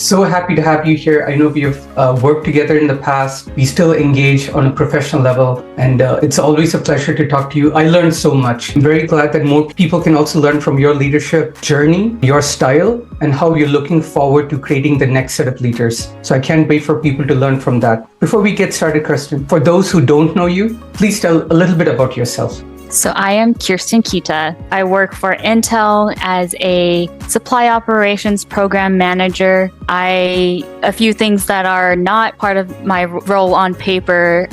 So happy to have you here. I know we have worked together in the past. We still engage on a professional level, and it's always a pleasure to talk to you. I learned so much. I'm very glad that more people can also learn from your leadership journey, your style, and how you're looking forward to creating the next set of leaders. So I can't wait for people to learn from that. Before we get started, Kirstin, for those who don't know you, please tell a little bit about yourself. So I am Kirstin Kita. I work for Intel as a supply operations program manager. A few things that are not part of my role on paper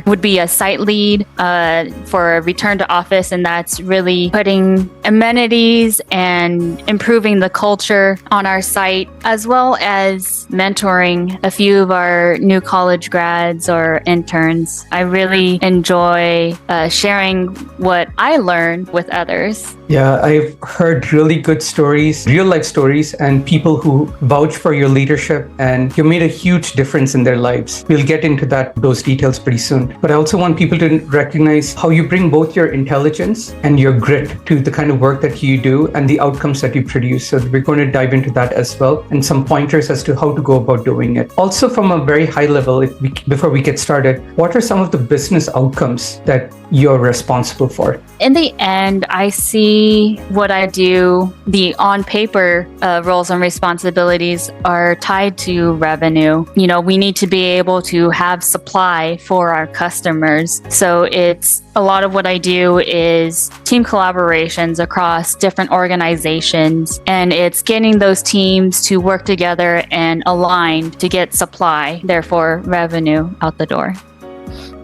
would be a site lead for a return to office, and that's really putting amenities and improving the culture on our site, as well as mentoring a few of our new college grads or interns. I really enjoy sharing what I learn with others. Yeah, I've heard really good stories, real life stories, and people who vouch for your leadership, and you made a huge difference in their lives. We'll get into those details pretty soon. But I also want people to recognize how you bring both your intelligence and your grit to the kind of work that you do and the outcomes that you produce. So we're going to dive into that as well, and some pointers as to how to go about doing it. Also, from a very high level, before we get started, what are some of the business outcomes that you're responsible for? In the end, I see what I do, the on paper roles and responsibilities are tied to revenue. You know, we need to be able to have supply for our customers. So it's a lot of what I do is team collaborations across different organizations, and it's getting those teams to work together and align to get supply, therefore revenue out the door.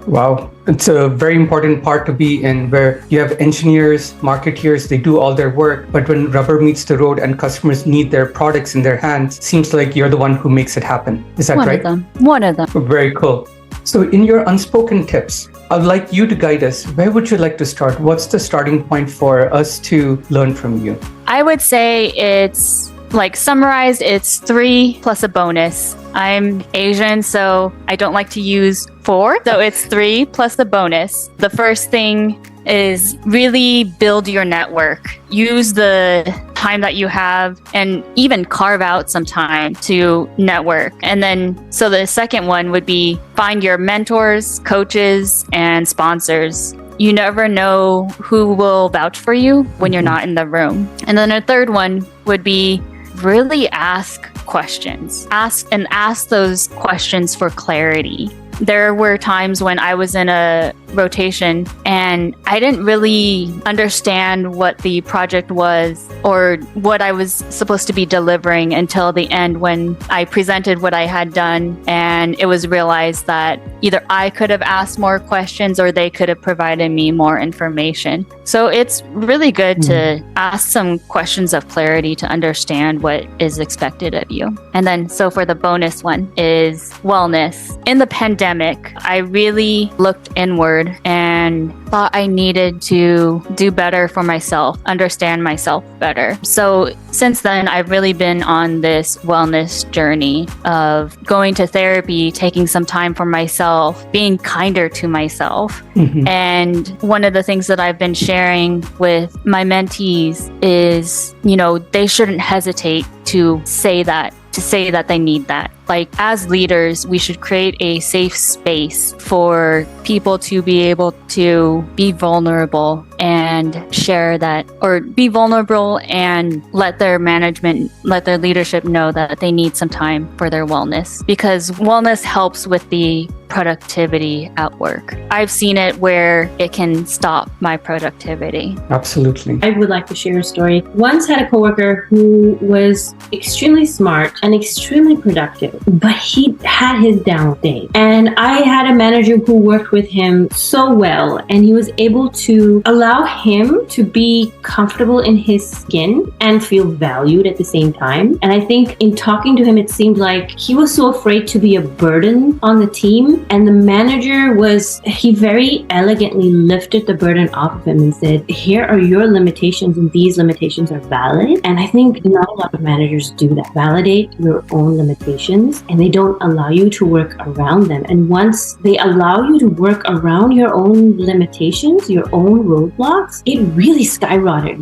Wow. It's a very important part to be in, where you have engineers, marketeers, they do all their work, but when rubber meets the road and customers need their products in their hands, seems like you're the one who makes it happen. Is that right? One of them. Very cool. So in your unspoken tips, I'd like you to guide us. Where would you like to start? What's the starting point for us to learn from you? I would say it's summarized, it's 3 plus a bonus. I'm Asian, so I don't like to use 4. So it's 3 plus the bonus. The first thing is really build your network. Use the time that you have and even carve out some time to network. And then, so the second one would be find your mentors, coaches, and sponsors. You never know who will vouch for you when you're not in the room. And then a third one would be really ask questions. Ask those questions for clarity. There were times when I was in a rotation and I didn't really understand what the project was or what I was supposed to be delivering until the end, when I presented what I had done, and it was realized that either I could have asked more questions or they could have provided me more information. So it's really good to ask some questions of clarity to understand what is expected of you. And then, so for the bonus one is wellness. In the pandemic, I really looked inward and thought I needed to do better for myself, understand myself better. So since then, I've really been on this wellness journey of going to therapy, taking some time for myself, being kinder to myself. And one of the things that I've been sharing with my mentees is, they shouldn't hesitate to say that they need that. Like, as leaders, we should create a safe space for people to be able to be vulnerable and share that, or be vulnerable and let their leadership know that they need some time for their wellness, because wellness helps with the productivity at work. I've seen it where it can stop my productivity. Absolutely. I would like to share a story. Once had a coworker who was extremely smart and extremely productive, but he had his down day. And I had a manager who worked with him so well, and he was able to allow him to be comfortable in his skin and feel valued at the same time. And I think in talking to him, it seemed like he was so afraid to be a burden on the team. And the manager he very elegantly lifted the burden off of him and said, here are your limitations, and these limitations are valid. And I think not a lot of managers do that. Validate your own limitations limitations and they don't allow you to work around them. And once they allow you to work around your own limitations, your own roadblocks, it really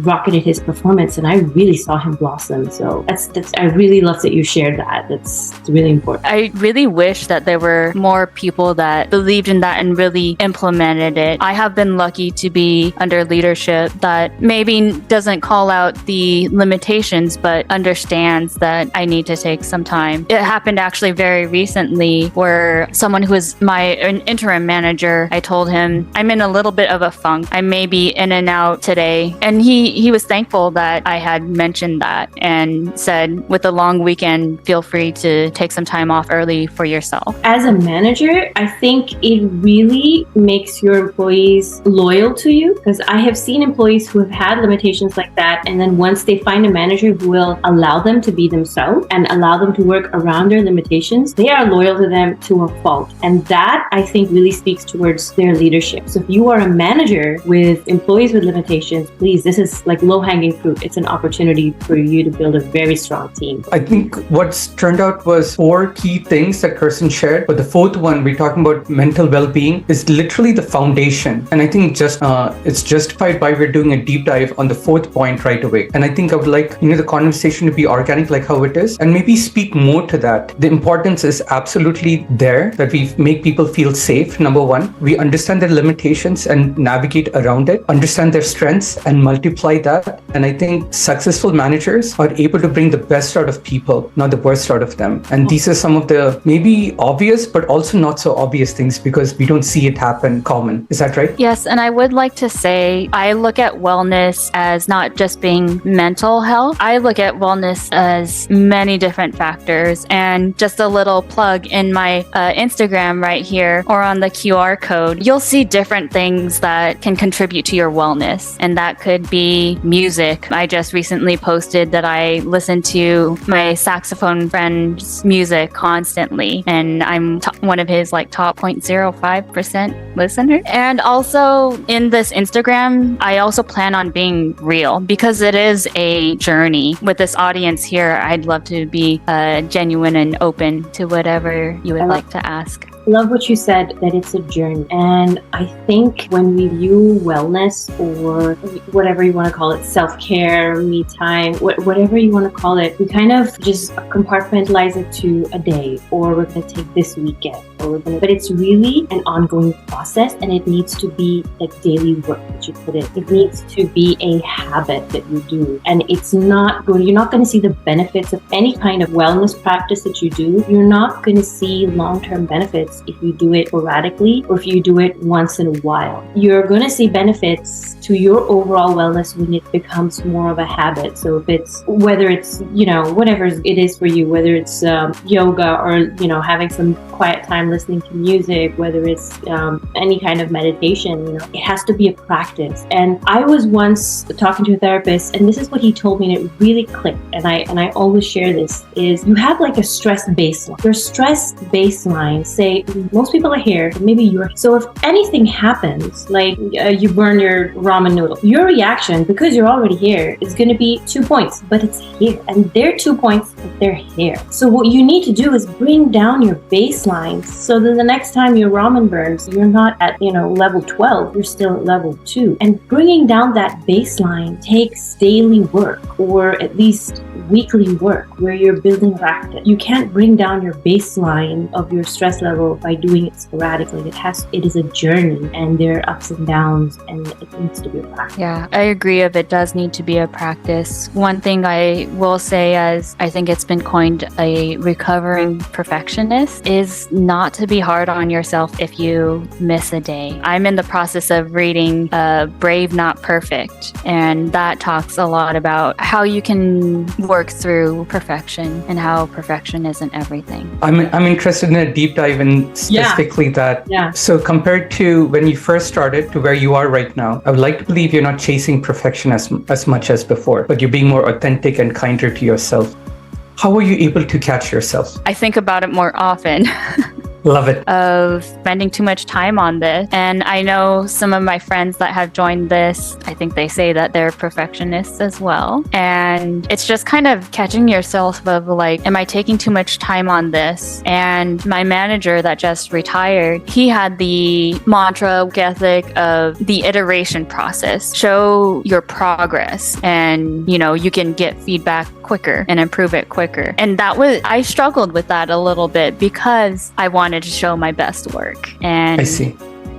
rocketed his performance, and I really saw him blossom. So that's I really love that you shared that. It's really important. I really wish that there were more people that believed in that and really implemented it. I have been lucky to be under leadership that maybe doesn't call out the limitations, but understands that I need to take some time. It happened actually very recently where someone who was an interim manager, I told him, I'm in a little bit of a funk. I may be in and out today. And he was thankful that I had mentioned that and said, with a long weekend, feel free to take some time off early for yourself. As a manager, I think it really makes your employees loyal to you, because I have seen employees who have had limitations like that, and then once they find a manager who will allow them to be themselves and allow them to work around their limitations, they are loyal to them to a fault. And that, I think, really speaks towards their leadership. So if you are a manager with employees with limitations, please, this is like low-hanging fruit. It's an opportunity for you to build a very strong team. I think what's turned out was 4 key things that Kirstin shared, but the 4th one, we're talking about mental well-being, is literally the foundation. And I think it's justified by we're doing a deep dive on the 4th point right away. And I think I would like the conversation to be organic, like how it is, and maybe speak more to that. The importance is absolutely there, that we make people feel safe. Number 1, we understand their limitations and navigate around it, understand their strengths and multiply that. And I think successful managers are able to bring the best out of people, not the worst out of them. And these are some of the maybe obvious, but also not so obvious things, because we don't see it happen common. Is that right? Yes, and I would like to say, I look at wellness as not just being mental health. I look at wellness as many different factors. And just a little plug, in my Instagram right here, or on the QR code, you'll see different things that can contribute to your wellness. And that could be music. I just recently posted that I listen to my saxophone friend's music constantly, and I'm one of his top 0.05% listeners. And also in this Instagram, I also plan on being real, because it is a journey. With this audience here, I'd love to be genuine and open to whatever you would like to ask. Love what you said, that it's a journey. And I think when we view wellness, or whatever you want to call it, self-care, me time, whatever you want to call it, we kind of just compartmentalize it to a day, or we're going to take this weekend, but it's really an ongoing process, and it needs to be like daily work that you put in. It needs to be a habit that you do. And you're not going to see the benefits of any kind of wellness practice that you do. You're not going to see long-term benefits if you do it sporadically, or if you do it once in a while. You're going to see benefits to your overall wellness when it becomes more of a habit. So whether it's whatever it is for you, whether it's yoga, or having some quiet time listening to music, whether it's any kind of meditation, it has to be a practice. And I was once talking to a therapist, and this is what he told me, and it really clicked. And I always share this, is you have like a stress baseline. Your stress baseline, say most people are here, but maybe so if anything happens, like you burn your ramen noodle, your reaction, because you're already here, is going to be 2 points, but it's here. And they're 2 points, but they're here. So what you need to do is bring down your baseline, so that the next time your ramen burns, you're not at level 12, you're still at level 2. And bringing down that baseline takes daily work, or at least weekly work, where you're building practice. You can't bring down your baseline of your stress level by doing it sporadically. It is a journey, and there are ups and downs, and it needs to be a practice. Yeah, I agree. If it does need to be a practice. One thing I will say, as I think it's been coined, a recovering perfectionist, is not to be hard on yourself if you miss a day. I'm in the process of reading Brave Not Perfect, and that talks a lot about how you can work through perfection and how perfection isn't everything. I'm interested in a deep dive in specifically that. Yeah. So compared to when you first started to where you are right now, I would like to believe you're not chasing perfection as much as before, but you're being more authentic and kinder to yourself. How are you able to catch yourself? I think about it more often. Love it. of spending too much time on this. And I know some of my friends that have joined this, I think they say that they're perfectionists as well. And it's just kind of catching yourself of like, am I taking too much time on this? And my manager that just retired, he had the mantra, work ethic of the iteration process. Show your progress and, you can get feedback quicker and improve it quicker. And I struggled with that a little bit because I wanted to show my best work. And I see.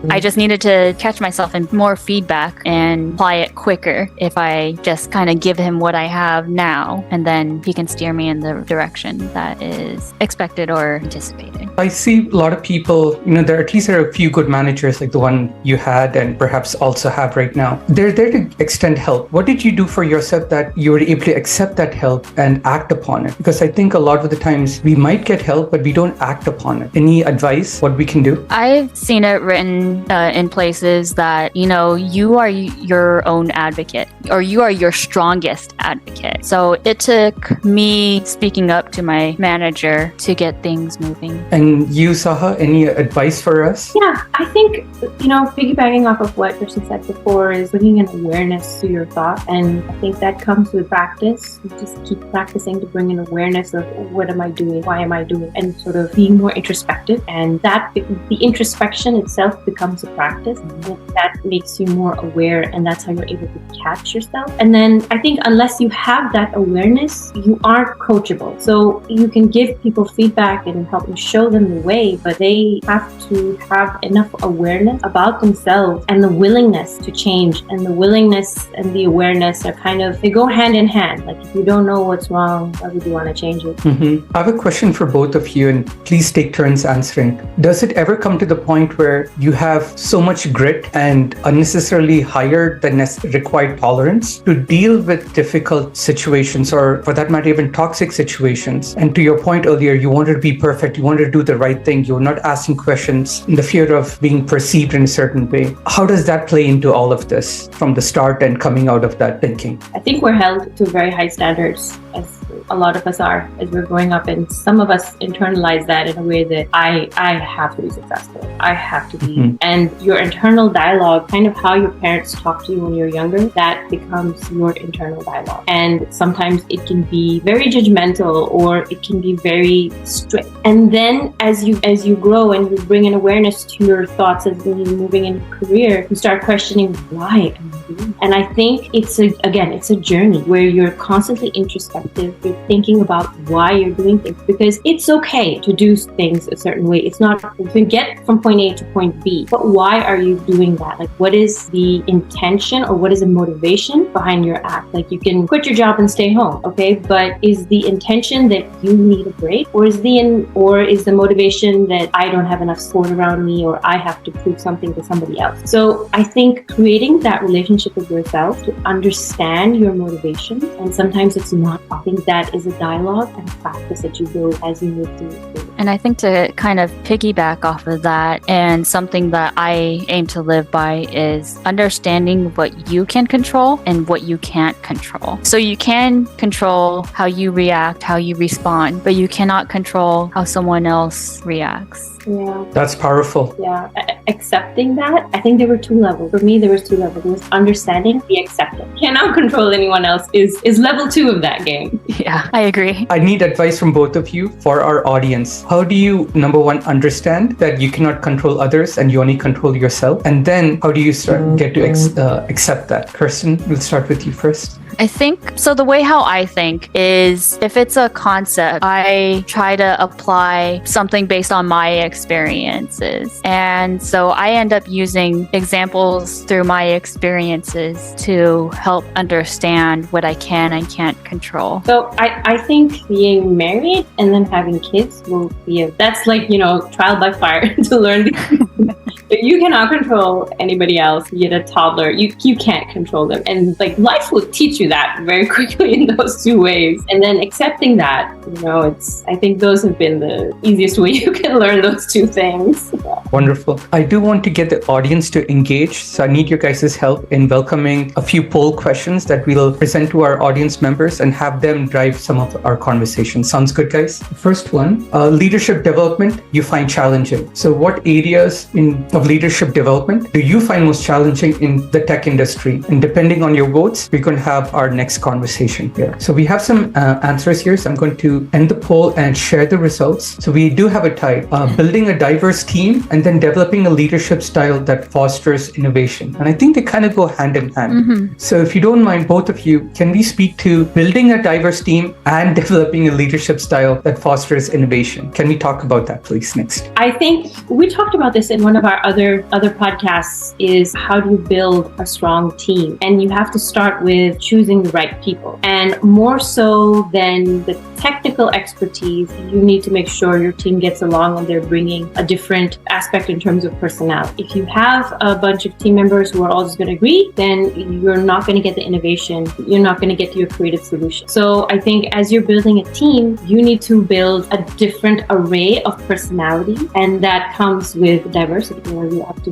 I just needed to catch myself in more feedback and apply it quicker if I just kind of give him what I have now, and then he can steer me in the direction that is expected or anticipated. I see a lot of people, there are a few good managers like the one you had and perhaps also have right now. They're there to extend help. What did you do for yourself that you were able to accept that help and act upon it? Because I think a lot of the times we might get help, but we don't act upon it. Any advice what we can do? I've seen it written in places that, you are your own advocate, or you are your strongest advocate. So it took me speaking up to my manager to get things moving. And you, Saha, any advice for us? Yeah, I think, piggybacking off of what Kirstin said before is bringing an awareness to your thought. And I think that comes with practice. You just keep practicing to bring an awareness of what am I doing? Why am I doing? And sort of being more introspective. And that the introspection itself becomes a practice. And that makes you more aware, and that's how you're able to catch yourself. And then I think unless you have that awareness, you aren't coachable. So you can give people feedback and help you show them the way, but they have to have enough awareness about themselves and the willingness to change. And the willingness and the awareness are they go hand in hand. Like if you don't know what's wrong, why would you want to change it? Mm-hmm. I have a question for both of you, and please take turns answering. Does it ever come to the point where you have so much grit and unnecessarily higher than required tolerance to deal with difficult situations, or for that matter, even toxic situations? And to your point earlier, you wanted to be perfect, you wanted to do the right thing, you're not asking questions in the fear of being perceived in a certain way. How does that play into all of this from the start and coming out of that thinking? I think we're held to very high standards, as a lot of us are, as we're growing up, and some of us internalize that in a way that I have to be successful, I have to be. Mm-hmm. And your internal dialogue, kind of how your parents talk to you when you're younger, that becomes your internal dialogue. And sometimes it can be very judgmental, or it can be very strict. And then as you grow and you bring an awareness to your thoughts as you're moving in your career, you start questioning, why am I doing? And I think it's a journey where you're constantly introspective. You're thinking about why you're doing things, because it's okay to do things a certain way. It's not, you can get from point A to point B, but why are you doing that? Like, what is the intention, or what is the motivation behind your act? Like, you can quit your job and stay home, okay? But is the intention that you need a break, or is the motivation that I don't have enough support around me, or I have to prove something to somebody else? So I think creating that relationship with yourself to understand your motivation, and sometimes it's not. I think that is a dialogue and a practice that you build as you move through it. And I think to kind of piggyback off of that, and something that I aim to live by, is understanding what you can control and what you can't control. So you can control how you react, how you respond, but you cannot control how someone else reacts. Yeah. That's powerful. Yeah. Accepting that, I think there were two levels. For me, there was two levels. There was understanding, the acceptance. Cannot control anyone else is level 2 of that game. Yeah, I agree. I need advice from both of you for our audience. How do you, number one, understand that you cannot control others and you only control yourself? And then how do you get to accept that? Kirstin, we'll start with you first. I think, so the way how I think is, if it's a concept, I try to apply something based on my experiences. And so I end up using examples through my experiences to help understand what I can and can't control. So I think being married and then having kids will be that's like, trial by fire to learn You cannot control anybody else, yet a toddler. You can't control them. And like life will teach you that very quickly in those two ways. And then accepting that, I think those have been the easiest way you can learn those two things. Wonderful. I do want to get the audience to engage. So I need your guys' help in welcoming a few poll questions that we'll present to our audience members and have them drive some of our conversation. Sounds good, guys? First one, leadership development you find challenging. So what areas of leadership development do you find most challenging in the tech industry? And depending on your votes, we're going to have our next conversation here. So we have some answers here. So I'm going to end the poll and share the results. So we do have a type, building a diverse team and then developing a leadership style that fosters innovation. And I think they kind of go hand in hand. Mm-hmm. So if you don't mind, both of you, can we speak to building a diverse team and developing a leadership style that fosters innovation? Can we talk about that, please, next? I think we talked about this in one of our other podcasts, is how do you build a strong team? And you have to start with choosing the right people. And more so than the technical expertise, you need to make sure your team gets along and they're bringing a different aspect in terms of personality. If you have a bunch of team members who are all just going to agree, then you're not going to get the innovation. You're not going to get to your creative solution. So I think as you're building a team, you need to build a different array of personality, and that comes with diversity. You have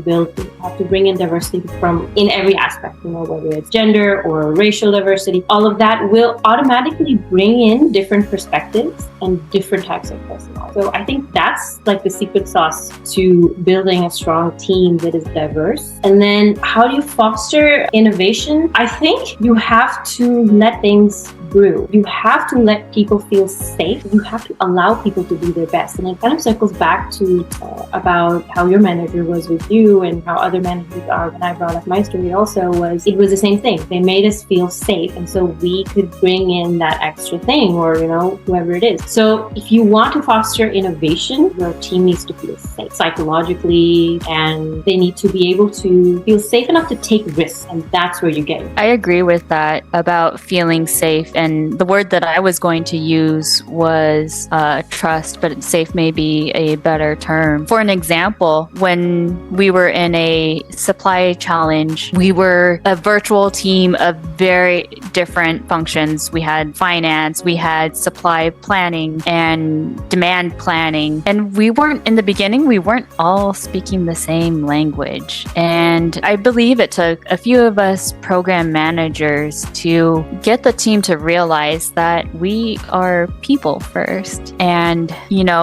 to bring in diversity from in every aspect, whether it's gender or racial diversity. All of that will automatically bring in different perspectives and different types of personality. So I think that's like the secret sauce to building a strong team that is diverse. And then how do you foster innovation? I think you have to let things brew. You have to let people feel safe. You have to allow people to do their best. And it kind of circles back to about how your manager was with you and how other managers are. When I brought up my story also, it was the same thing. They made us feel safe. And so we could bring in that extra thing, or, whoever it is. So if you want to foster innovation, your team needs to feel safe psychologically, and they need to be able to feel safe enough to take risks. And that's where you get it. I agree with that about feeling safe. And the word that I was going to use was trust, but safe may be a better term. For an example, when we were in a supply challenge, we were a virtual team of very different functions. We had finance, we had supply planning and demand planning. And in the beginning, we weren't all speaking the same language. And I believe it took a few of us program managers to get the team to realize that we are people first. And,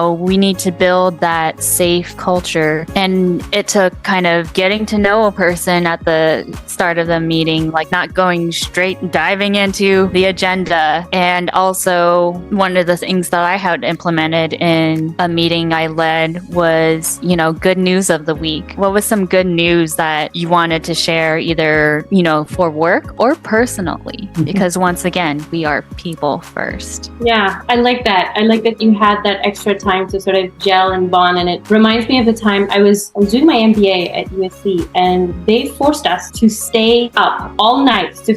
we need to build that safe culture. And it took kind of getting to know a person at the start of the meeting, like not going straight diving into the agenda. And also one of the things that I had implemented in a meeting I led was, good news of the week. What was some good news that you wanted to share either, for work or personally? Mm-hmm. Because once again, we are people first. Yeah, I like that. I like that you had that extra time to sort of gel and bond. And it reminds me of the time I was doing my MBA at USC, and they forced us to stay up all night to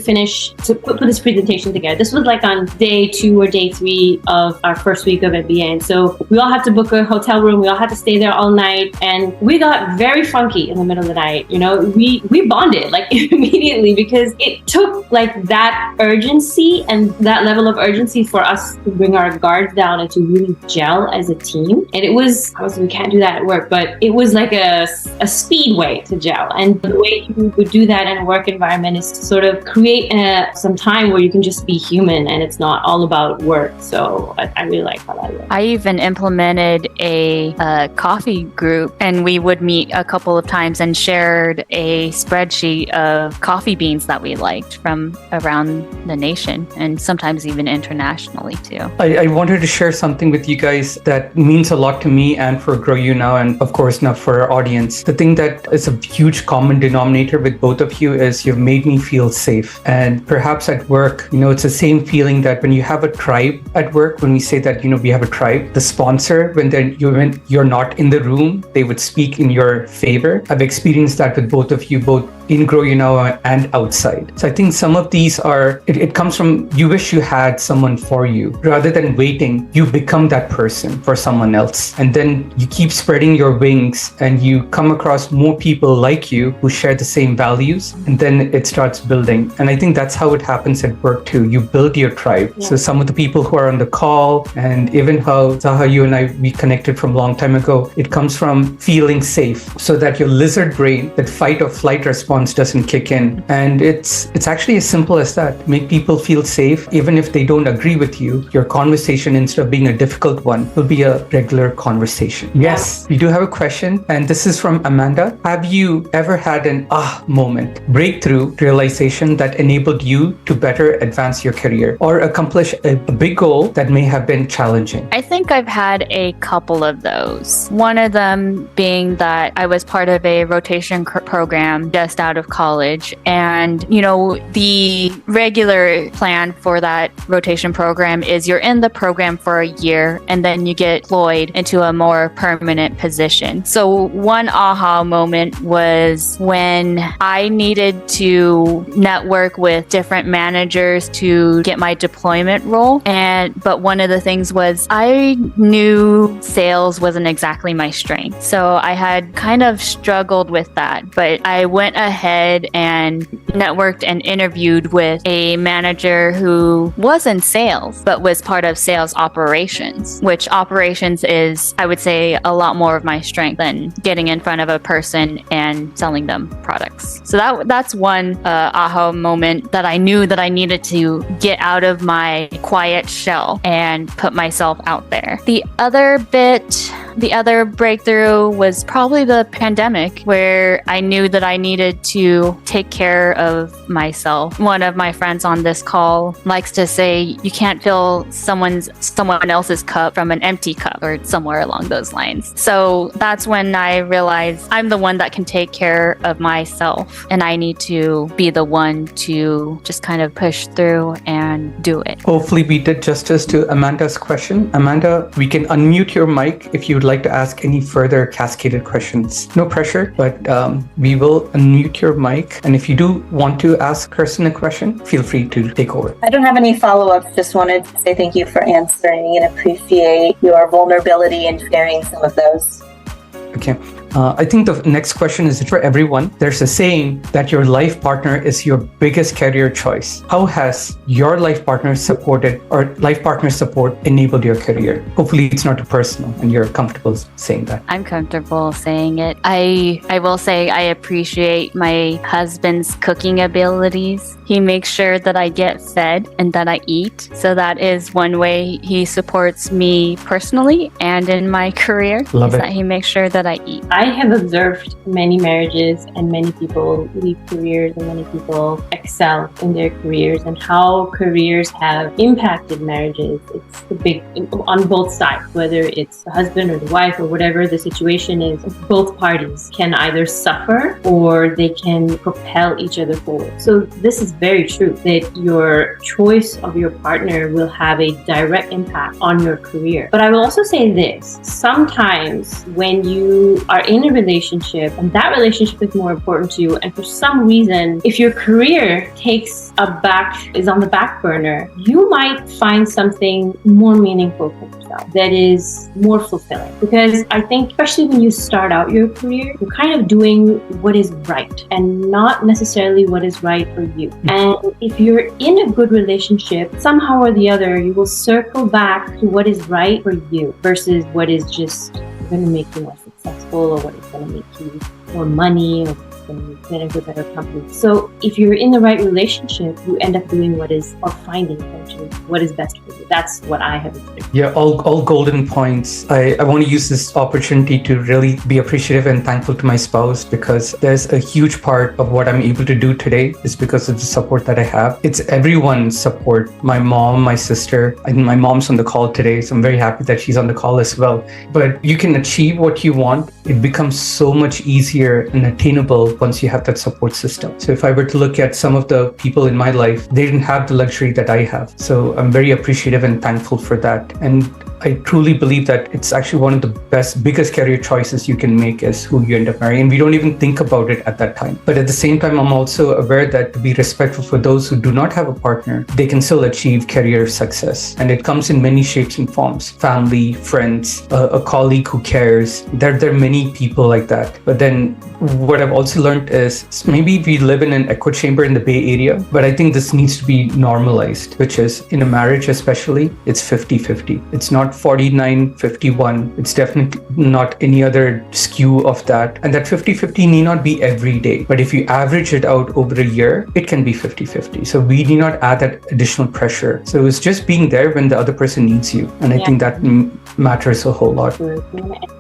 put this presentation together. This was like on day 2 or day 3 of our first week of MBA. And so we all had to book a hotel room. We all had to stay there all night. And we got very funky in the middle of the night. We bonded like immediately, because it took like that urgency and that level of urgency for us to bring our guards down and to really gel as a team. And it was, obviously we can't do that at work, but it was like a speed way to gel. And the way you would do that in a work environment is to sort of create some time where you can just be human and it's not all about work. So I really like how that works. I even implemented a coffee group, and we would meet a couple of times and shared a spreadsheet of coffee beans that we liked from around the nation, and sometimes even internationally too. I wanted to share something with you guys that means a lot to me and for Grow You Now, and of course now for our audience. The thing that is a huge common denominator with both of you is you've made me feel safe. And perhaps at work, it's the same feeling that when you have a tribe at work, when we say that, we have a tribe, the sponsor, when you're not in the room, they would speak in your favor. I've experienced that with both of you, both in Grow You Know and outside. So I think some of these are, it comes from you wish you had someone for you. Rather than waiting, you become that person for someone else. And then you keep spreading your wings and you come across more people like you who share the same values, and then it starts building. And I think that's how it happens at work too. You build your tribe. Yeah. So some of the people who are on the call, and even how Zaha, you and I, we connected from a long time ago, it comes from feeling safe so that your lizard brain, that fight or flight response doesn't kick in. And it's actually as simple as that. Make people feel safe. Even if they don't agree with you, your conversation, instead of being a difficult one, will be a regular conversation. Yes, we do have a question, and this is from Amanda. Have you ever had an moment, breakthrough realization that enabled you to better advance your career or accomplish a big goal that may have been challenging? I think I've had a couple of those. One of them being that I was part of a rotation program just out of college. And, the regular plan for that rotation program is you're in the program for a year and then you get deployed into a more permanent position. So one aha moment was when I needed to network with different managers to get my deployment role. But one of the things was I knew sales wasn't exactly my strength. So I had kind of struggled with that, but I went ahead and networked and interviewed with a manager who was in sales, but was part of sales operations, which operations is, I would say, a lot more of my strength than getting in front of a person and selling them products. So that's one aha moment that I knew that I needed to get out of my quiet shell and put myself out there. The other breakthrough was probably the pandemic, where I knew that I needed to take care of myself. One of my friends on this call likes to say, you can't fill someone else's cup from an empty cup, or somewhere along those lines. So that's when I realized I'm the one that can take care of myself, and I need to be the one to just kind of push through and do it. Hopefully we did justice to Amanda's question. Amanda, we can unmute your mic if you would like to ask any further cascaded questions. No pressure, but we will unmute your mic. And if you do want to ask Kirstin a question, feel free to take over. I don't have any follow-ups. Just wanted to say thank you for answering and appreciate your vulnerability in sharing some of those. Okay. I think the next question is for everyone. There's a saying that your life partner is your biggest career choice. How has your life partner support enabled your career? Hopefully it's not too personal and you're comfortable saying that. I'm comfortable saying it. I will say I appreciate my husband's cooking abilities. He makes sure that I get fed and that I eat. So that is one way he supports me personally and in my career. Love it. That he makes sure that I eat. I have observed many marriages and many people leave careers and many people excel in their careers, and how careers have impacted marriages. It's the big on both sides, whether it's the husband or the wife or whatever the situation is. Both parties can either suffer or they can propel each other forward. So this is very true, that your choice of your partner will have a direct impact on your career. But I will also say this, sometimes when you are in a relationship and that relationship is more important to you, and for some reason, if your career is on the back burner, you might find something more meaningful for yourself that is more fulfilling. Because I think, especially when you start out your career, you're kind of doing what is right and not necessarily what is right for you. And if you're in a good relationship, somehow or the other, you will circle back to what is right for you versus what is just going to make you more successful, or what is going to make you more money, or get into a better company. So if you're in the right relationship, you end up doing finding eventually what is best for you. That's what I have experienced. Yeah, all golden points. I want to use this opportunity to really be appreciative and thankful to my spouse, because there's a huge part of what I'm able to do today is because of the support that I have. It's everyone's support. My mom, my sister, and my mom's on the call today, so I'm very happy that she's on the call as well. But you can achieve what you want. It becomes so much easier and attainable once you have that support system. So if I were to look at some of the people in my life, they didn't have the luxury that I have. So I'm very appreciative and thankful for that. And I truly believe that it's actually one of the biggest career choices you can make is who you end up marrying. And we don't even think about it at that time. But at the same time, I'm also aware that to be respectful for those who do not have a partner, they can still achieve career success. And it comes in many shapes and forms. Family, friends, a colleague who cares. There are many people like that. But then what I've also learned is maybe we live in an echo chamber in the Bay Area, but I think this needs to be normalized, which is in a marriage especially, it's 50-50. It's not 49-51. It's definitely not any other skew of that. And that 50-50 need not be every day. But if you average it out over a year, it can be 50-50. So we need not add that additional pressure. So it's just being there when the other person needs you. And I think that matters a whole lot.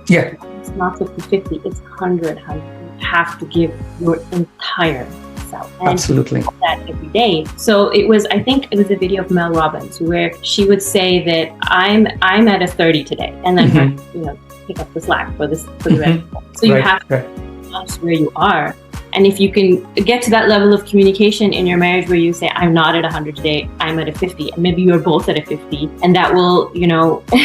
Yeah. It's not 50-50, it's 100. You have to give your entire self. And absolutely. That every day. So I think it was a video of Mel Robbins where she would say that I'm at a 30 today, and then pick up the slack for the rest. So you have to acknowledge where you are. And if you can get to that level of communication in your marriage where you say, I'm not at 100 today, I'm at a 50, and maybe you're both at a 50, and that will,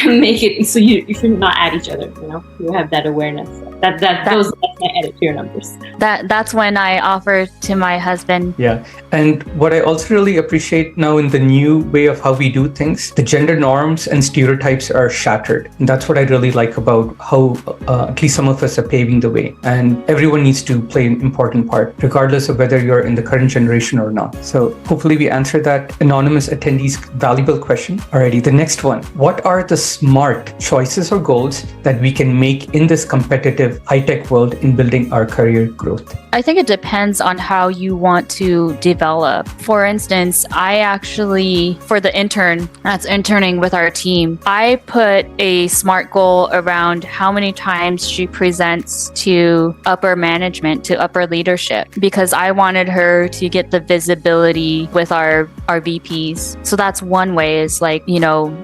make it so you should not add each other, you have that awareness. That's my edit to your numbers. That's when I offer to my husband. Yeah. And what I also really appreciate now in the new way of how we do things, the gender norms and stereotypes are shattered. And that's what I really like about how at least some of us are paving the way. And everyone needs to play an important part, regardless of whether you're in the current generation or not. So hopefully we answered that anonymous attendee's valuable question. Alrighty, the next one. What are the smart choices or goals that we can make in this competitive high-tech world in building our career growth? I think it depends on how you want to develop. For instance, I actually, for the intern that's interning with our team, I put a SMART goal around how many times she presents to upper management, to upper leadership, because I wanted her to get the visibility with our VPs. So that's one way, is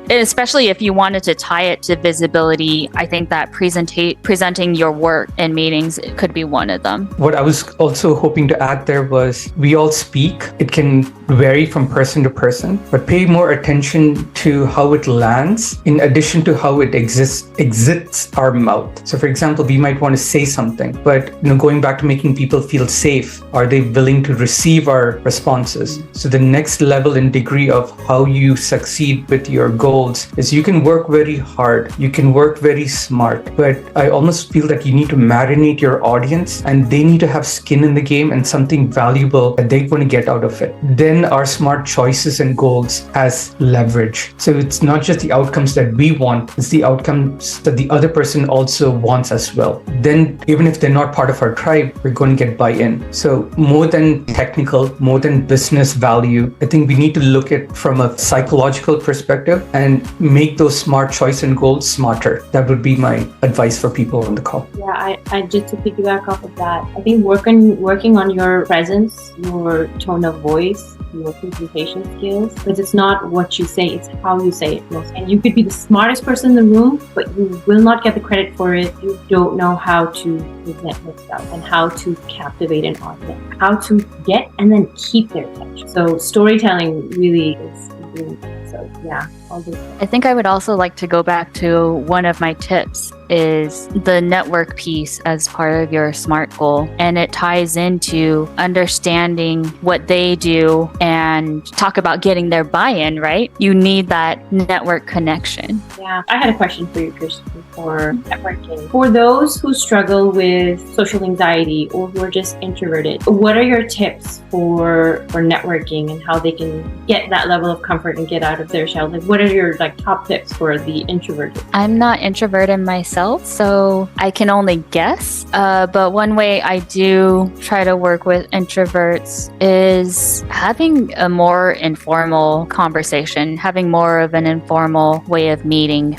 especially if you wanted to tie it to visibility, I think that presenting your work in meetings could be one of them. What I was also hoping to add there was we all speak. It can vary from person to person, but pay more attention to how it lands in addition to how it exits our mouth. So for example, we might want to say something, but going back to making people feel safe, are they willing to receive our responses? So the next level and degree of how you succeed with your goals is you can work very hard, you can work very smart, but I almost feel that you need to marinate your audience and they need to have skin in the game and something valuable that they're going to get out of it. Then our smart choices and goals as leverage. So it's not just the outcomes that we want, it's the outcomes that the other person also wants as well. Then even if they're not part of our tribe, we're going to get buy-in. So more than technical, more than business value, I think we need to look at from a psychological perspective and make those smart choice and goals smarter. That would be my advice for people on the call. Yeah, I just to piggyback off of that, I think working on your presence, your tone of voice, your presentation skills, because it's not what you say, it's how you say it most. And you could be the smartest person in the room, but you will not get the credit for it. You don't know how to present yourself and how to captivate an audience, how to get and then keep their attention. So storytelling really is really important. So yeah, all those things. I think I would also like to go back to one of my tips is the network piece as part of your SMART goal. And it ties into understanding what they do and talk about getting their buy-in, right? You need that network connection. Yeah, I had a question for you, Kirstin, for networking. For those who struggle with social anxiety or who are just introverted, what are your tips for networking and how they can get that level of comfort and get out of their shell? Like, what are your top tips for the introverted? I'm not introverted myself, so I can only guess. But one way I do try to work with introverts is having a more informal conversation, having more of an informal way of meeting.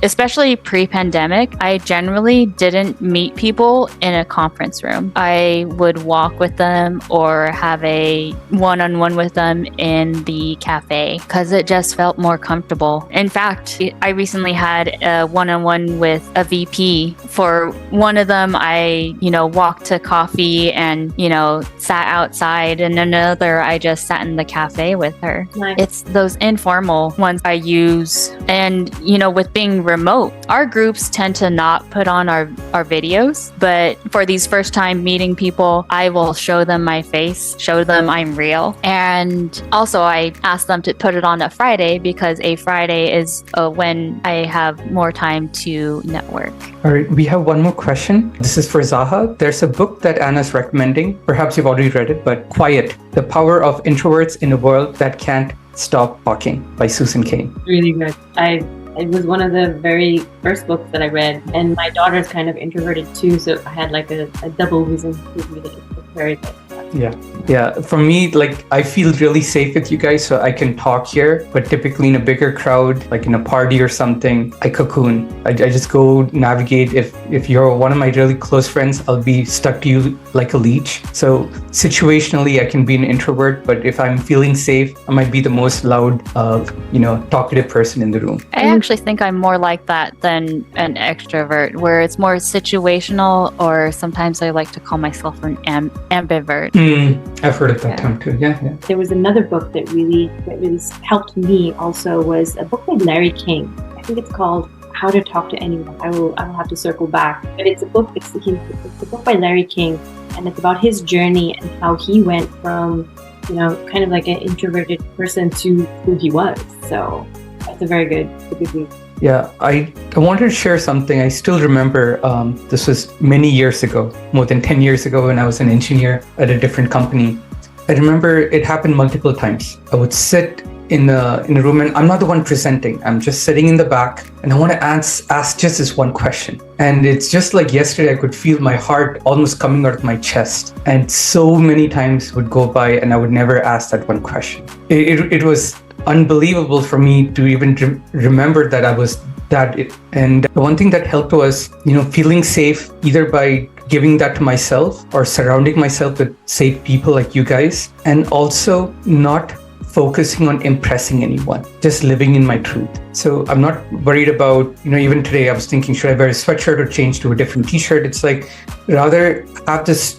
Especially pre-pandemic, I generally didn't meet people in a conference room. I would walk with them or have a one-on-one with them in the cafe. cafe because it just felt more comfortable. In fact, I recently had a one-on-one with a VP. For one of them, I, walked to coffee and, sat outside, and another, I just sat in the cafe with her. Nice. It's those informal ones I use. And, with being remote, our groups tend to not put on our videos, but for these first time meeting people, I will show them my face, show them I'm real. And also I ask them to put it on a Friday because a Friday is when I have more time to network. All right, we have one more question. This is for Zaha. There's a book that Anna's recommending. Perhaps you've already read it, but Quiet, The Power of Introverts in a World That Can't Stop Talking by Susan Cain. Really good. It was one of the very first books that I read, and my daughter's kind of introverted too, so I had like a double reason to read it. It's very good. Yeah. For me, I feel really safe with you guys, so I can talk here. But typically in a bigger crowd, like in a party or something, I cocoon. I just go navigate. If you're one of my really close friends, I'll be stuck to you like a leech. So situationally, I can be an introvert, but if I'm feeling safe, I might be the most loud, talkative person in the room. I actually think I'm more like that than an extrovert, where it's more situational, or sometimes I like to call myself an ambivert. I've heard of that term too. Yeah. There was another book that really helped me also, was a book by Larry King. I think it's called How to Talk to Anyone. I will have to circle back. But it's a book by Larry King, and it's about his journey and how he went from, kind of like an introverted person to who he was. So it's a very good read. Yeah, I wanted to share something. I still remember this was many years ago, more than 10 years ago, when I was an engineer at a different company. I remember it happened multiple times. I would sit in a room, and I'm not the one presenting. I'm just sitting in the back, and I want to ask just this one question. And it's just like yesterday, I could feel my heart almost coming out of my chest. And so many times would go by, and I would never ask that one question. It was unbelievable for me to even remember that I was that. And the one thing that helped was, feeling safe, either by giving that to myself or surrounding myself with safe people like you guys, and also not focusing on impressing anyone, just living in my truth. So I'm not worried about, even today I was thinking, should I wear a sweatshirt or change to a different t-shirt? It's like, rather have this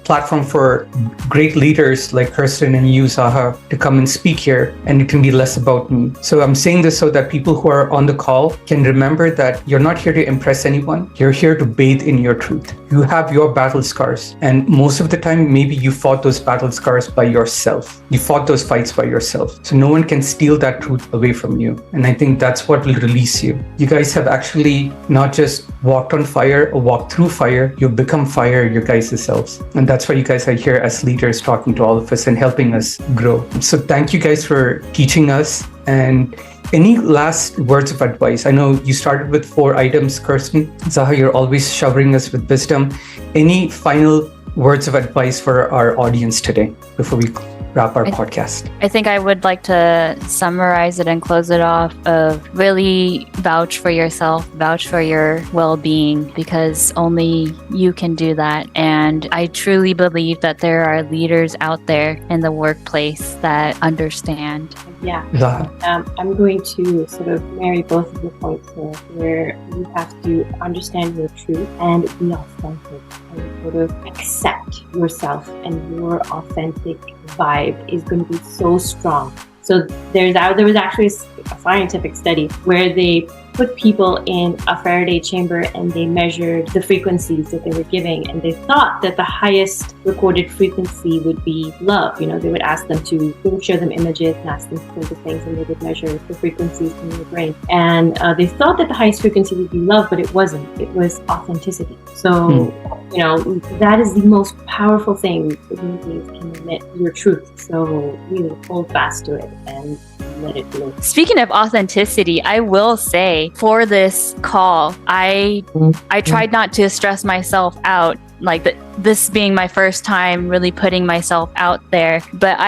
platform for great leaders like Kirstin and you, Zaha, to come and speak here, and it can be less about me. So I'm saying this so that people who are on the call can remember that you're not here to impress anyone. You're here to bathe in your truth. You have your battle scars, and most of the time, maybe you fought those battle scars by yourself. You fought those fights by yourself. So no one can steal that truth away from you. And I think that's what will release you. You guys have actually not just walked on fire or walked through fire, you've become fire your guys' selves. And that's why you guys are here as leaders, talking to all of us and helping us grow. So thank you guys for teaching us. And any last words of advice? I know you started with 4 items, Kirstin. Zaha, you're always showering us with wisdom. Any final words of advice for our audience today before we wrap our podcast? I think I would like to summarize it and close it off of really vouch for yourself, vouch for your well-being, because only you can do that. And I truly believe that there are leaders out there in the workplace that understand. Yeah. I'm going to sort of marry both of the points here, where you have to understand your truth and be authentic, and sort of accept yourself, and your authentic vibe is going to be so strong. So there was actually a scientific study where they put people in a Faraday chamber and they measured the frequencies that they were giving, and they thought that the highest recorded frequency would be love. They would ask them they would show them images and ask them to think of things, and they would measure the frequencies in your brain. And they thought that the highest frequency would be love, but it wasn't. It was authenticity. So, that is the most powerful thing that human beings can admit, your truth. So really hold fast to it and let it flow. Speaking of authenticity, I will say for this call, I tried not to stress myself out, like this being my first time really putting myself out there. But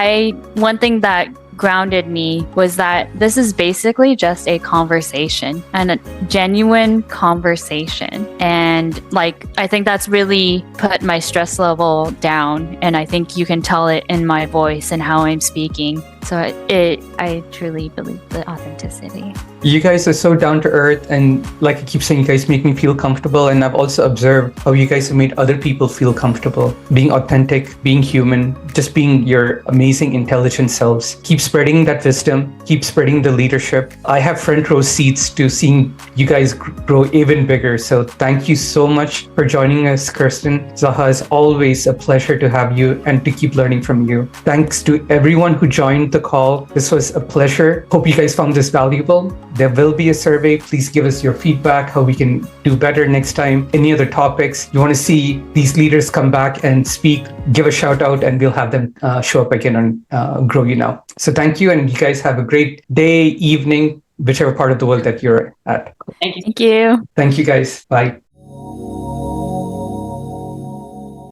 one thing that grounded me was that this is basically just a conversation, and a genuine conversation. And I think that's really put my stress level down. And I think you can tell it in my voice and how I'm speaking. So I truly believe the authenticity. You guys are so down to earth, and like I keep saying, you guys make me feel comfortable. And I've also observed how you guys have made other people feel comfortable. Being authentic, being human, just being your amazing, intelligent selves. Keep spreading that wisdom, keep spreading the leadership. I have front row seats to seeing you guys grow even bigger. So thank you so much for joining us, Kirstin. Zaha, it's always a pleasure to have you and to keep learning from you. Thanks to everyone who joined the call. This was a pleasure. Hope you guys found this valuable. There will be a survey. Please give us your feedback, how we can do better next time. Any other topics you want to see these leaders come back and speak, give a shout out, and we'll have them show up again on Grow You Now. So thank you, and you guys have a great day, evening, whichever part of the world that you're at. Thank you. Thank you. Thank you, guys. Bye.